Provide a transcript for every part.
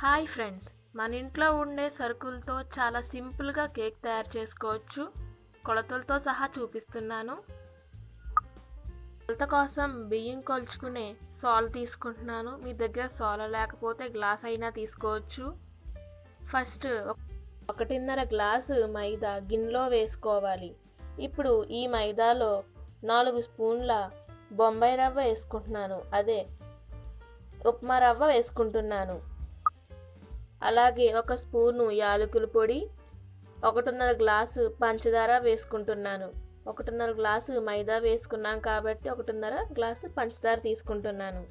Hi friends, మన ఇంట్లో ఉండే సరుకులతో చాలా సింపుల్గా కేక్ తయారు చేసుకోవచ్చు. కొలతలతో సహా చూపిస్తున్నాను. కొలత కోసం బియ్యం కొలుచుకునే సోల తీసుకుంటున్నాను. మీ దగ్గర సోల లేకపోతే గ్లాస్ అయినా తీసుకోవచ్చు. ఫస్ట్ 1.5 గ్లాసు మైదా గిన్నెలో వేసుకోవాలి. ఇప్పుడు ఈ మైదాలో 4 స్పూన్ల బొంబాయి రవ్వ వేసుకుంటున్నాను. అదే ఉప్మా రవ్వ వేసుకుంటున్నాను. అలాగే 1 స్పూను యాలకుల పొడి, 1.5 గ్లాసు పంచదార వేసుకుంటున్నాను. 1.5 గ్లాసు మైదా వేసుకున్నాం కాబట్టి 1.5 గ్లాసు పంచదార తీసుకుంటున్నాను.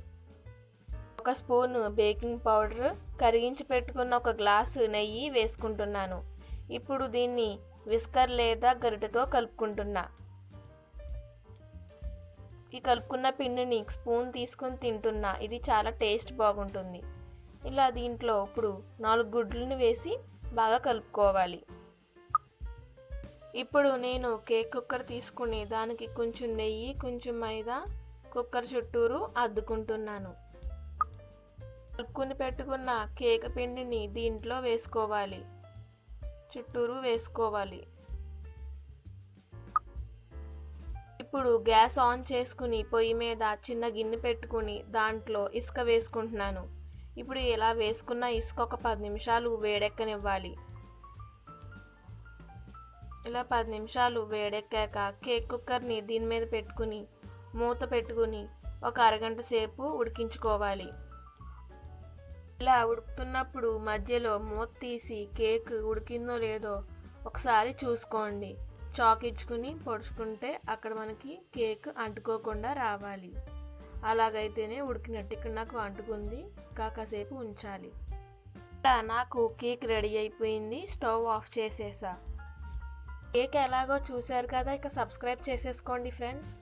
1 స్పూను బేకింగ్ పౌడర్, కరిగించి పెట్టుకున్న 1 గ్లాసు నెయ్యి వేసుకుంటున్నాను. ఇప్పుడు దీన్ని విస్కర్ లేదా గరిటెతో కలుపుకుంటున్నా. ఈ కలుపుకున్న పిండిని స్పూన్ తీసుకొని తింటున్నా. ఇది చాలా టేస్ట్ బాగుంటుంది. ఇలా దీంట్లో ఇప్పుడు 4 గుడ్లను వేసి బాగా కలుపుకోవాలి. ఇప్పుడు నేను కేక్ కుక్కర్ తీసుకుని దానికి కొంచెం నెయ్యి, కొంచెం మైదా కుక్కర్ చుట్టూరు అద్దుకుంటున్నాను. కలుపుకుని పెట్టుకున్న కేక్ పిండిని దీంట్లో వేసుకోవాలి. చుట్టూరు వేసుకోవాలి. ఇప్పుడు గ్యాస్ ఆన్ చేసుకుని పొయ్యి మీద చిన్న గిన్నె పెట్టుకుని దాంట్లో ఇసుక వేసుకుంటున్నాను. ఇప్పుడు ఇలా వేసుకున్న ఇసుక ఒక 10 నిమిషాలు వేడెక్కనివ్వాలి. ఇలా 10 నిమిషాలు వేడెక్కాక కేక్ కుక్కర్ని దీని మీద పెట్టుకుని మూత పెట్టుకుని ఒక అరగంట సేపు ఉడికించుకోవాలి. ఇలా ఉడుకుతున్నప్పుడు మధ్యలో మూత తీసి కేక్ ఉడికిందో లేదో ఒకసారి చూసుకోండి. చాక్ ఇచ్చుకుని పొడుచుకుంటే అక్కడ మనకి కేక్ అంటుకోకుండా రావాలి. అలాగైతేనే ఉడికినట్టు. ఇక్కడ నాకు అంటుకుంది, కాసేపు ఉంచాలి. నాకు కేక్ రెడీ అయిపోయింది. స్టవ్ ఆఫ్ చేసేసా. కేక్ ఎలాగో చూశారు కదా, ఇక సబ్స్క్రైబ్ చేసేసుకోండి ఫ్రెండ్స్.